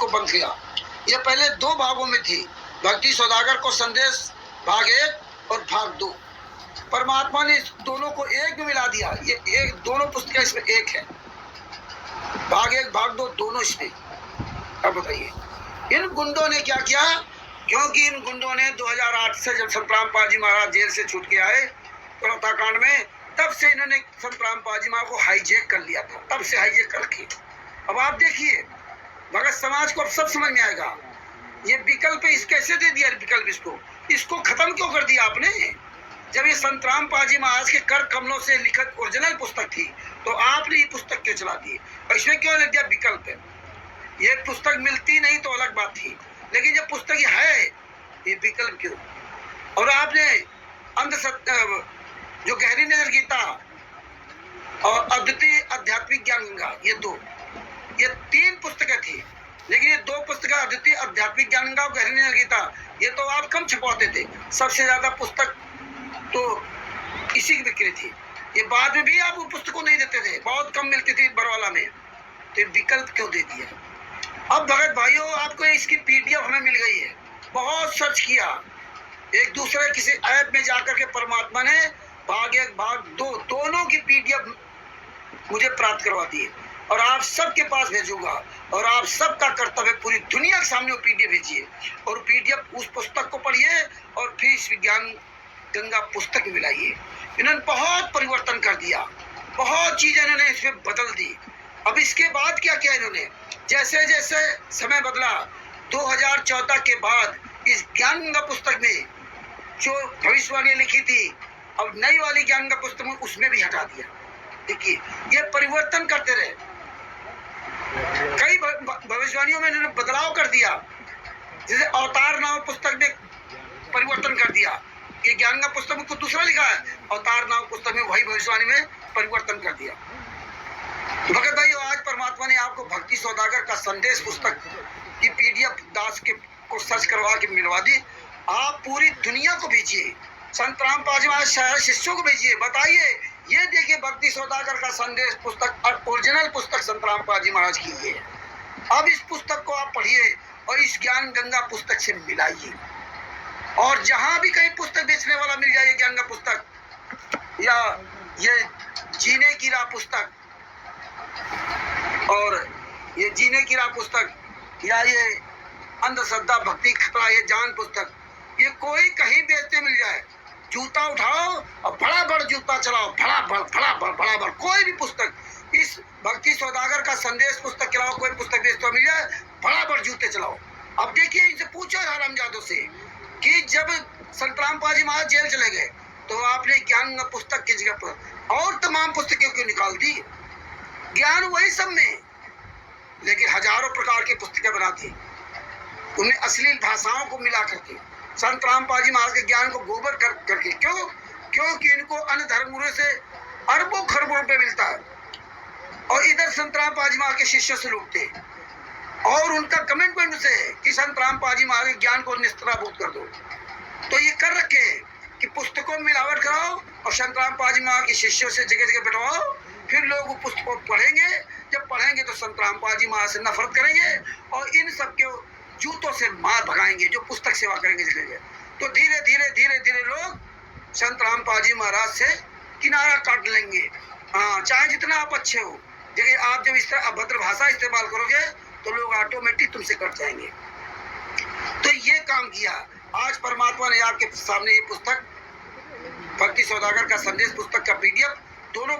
को बंद किया। ये पहले 2 भागों में थी, भक्ति सौदागर को संदेश भाग 1 और भाग 2। परमात्मा ने इस दोनों को एक में मिला दिया। ये एक दोनों पुस्तकें इसमें एक है, भाग 1 भाग 2 दोनों इसमें। अब बताइए इन गुंडों ने क्या किया? क्योंकि इन गुंडों ने 2008 से जब संत रामपाल जी महाराज जेल से छूट के आए कलौता कांड में, तब से इन्होंने संत रामपाल जी महाराज को हाईजैक कर लिया था। तब से हाईजैक करके अब आप देखिए भगत समाज को अब सब समझ में आएगा। ये विकल्प इस कैसे दे दिया? विकल्प इसको खत्म क्यों कर दिया आपने? जब ये संत रामपाल जी महाराज के कर कमलों से लिखित ओरिजिनल पुस्तक थी, तो आपने ये पुस्तक क्यों चला दी? और इसमें क्यों लिख दिया विकल्प है? ये पुस्तक मिलती नहीं तो अलग बात थी, लेकिन जब पुस्तक है ये विकल्प क्यों? और आपने अंधसत्य जो गहरी नजर गीता और अद्वितीय आध्यात्मिक ज्ञान गंगा, ये 3 पुस्तकें थी, लेकिन ये 2 पुस्तकें अद्वितीय आध्यात्मिक ज्ञान गंगा और गहरी नजर गीता, ये तो आप कम छपवाते थे। सबसे ज्यादा पुस्तक तो इसी की बिक्री थी। ये बाद में भी आप वो पुस्तकों नहीं देते थे, बहुत कम मिलती थी बरवाला में। तो विकल्प क्यों दे दिया? अब भगत भाइयों आपको इसकी पीडीएफ हमें मिल गई है। बहुत सर्च किया, एक दूसरे किसी ऐप में जाकर के परमात्मा ने भाग 1 भाग 2 दोनों की पीडीएफ मुझे प्राप्त करवा दी है, और आप सबके पास भेजूंगा। और आप सबका कर्तव्य पूरी दुनिया के सामने वो पीडीएफ भेजिए, और पीडीएफ उस पुस्तक को पढ़िए और फिर इस विज्ञान गंगा पुस्तक में मिलाइए। इन्होंने बहुत परिवर्तन कर दिया, बहुत चीजें इन्होंने इसमें बदल दी। अब इसके बाद क्या किया इन्होंने? जैसे जैसे समय बदला 2014 के बाद इस ज्ञान गंगा पुस्तक में जो भविष्यवाणी लिखी थी, अब नई वाली ज्ञान गंगा पुस्तक में उसमें भी हटा दिया। देखिए ये परिवर्तन करते रहे, कई भविष्यवाणियों में इन्होंने बदलाव कर दिया। जैसे अवतार नाम पुस्तक में परिवर्तन कर दिया, ये ज्ञान गंगा पुस्तक में कुछ दूसरा लिखा है, अवतार नाम पुस्तक में वही भविष्यवाणी में परिवर्तन कर दिया। भगत भाइयों आज परमात्मा ने आपको भक्ति सौदागर का संदेश पुस्तक की पीडीएफ दास के को सर्च करवा के मिलवा दी। आप पूरी दुनिया को भेजिए, संत रामपाल जी महाराज शहर शिष्यों को भेजिए, बताइए ये देखिए भक्ति सौदागर का संदेश पुस्तक और ओरिजिनल पुस्तक संत रामपाल जी महाराज की ये है। अब इस पुस्तक को आप पढ़िए और इस ज्ञान गंगा पुस्तक से मिलाइए, और जहां भी कहीं पुस्तक बेचने वाला मिल जाए ज्ञान गंगा पुस्तक या ये जीने की राह पुस्तक और ये जीने की राह पुस्तक या ये अंधश्रद्धा भक्ति खतरा ये जान पुस्तक, ये कोई कहीं बेचते मिल जाए, जूता उठाओ और बड़ा बड़ जूता चलाओ, बड़ा बड़ कोई भी पुस्तक इस भक्ति सौदागर का संदेश पुस्तक के अलावा कोई पुस्तक बेचते मिल जाए, बड़ा बड़ जूते चलाओ। अब देखिए इनसे पूछो हरामजादों से कि जब संत रामपाल जी महाराज जेल चले गए तो आपने ज्ञान पुस्तक की जगह पर और तमाम पुस्तकें क्यों निकाल दी? ज्ञान वही सब में, लेकिन हजारों प्रकार की पुस्तकें बना दी, उन्हें अश्लील भाषाओं को मिला करके संत रामपाल जी महाराज के ज्ञान को गोबर करके। क्योंकि इनको अन्य धर्मगुरुओं से अरबों खरबों रुपए मिलता है, और इधर संत रामपाल जी महाराज के शिष्यों से लूटते, और उनका कमिटमेंट से है कि संत रामपाल जी महाराज के ज्ञान को निस्तारभूत कर दो। तो ये कर रखे कि पुस्तकों में मिलावट कराओ और संत रामपाल जी महाराज के शिष्यों से जगह जगह बैठवाओ, फिर लोग वो पुस्तकों पढ़ेंगे। जब पढ़ेंगे तो संत रामपाल जी महाराज से नफरत करेंगे और इन सबके जूतों से मार भगाएंगे जो पुस्तक सेवा करेंगे जगह। तो धीरे धीरे लोग संत रामपाल जी महाराज से किनारा काट लेंगे। हाँ, चाहे जितना आप अच्छे हो, लेकिन आप जब इस तरह अभद्र भाषा इस्तेमाल करोगे तो लोग ऑटोमेटिक तुमसे कट जाएंगे। तो ये काम किया। आज परमात्मा ने आपके सामने ये पुस्तक भक्ति सौदागर का संदेश पुस्तक का पीडीएफ दोनों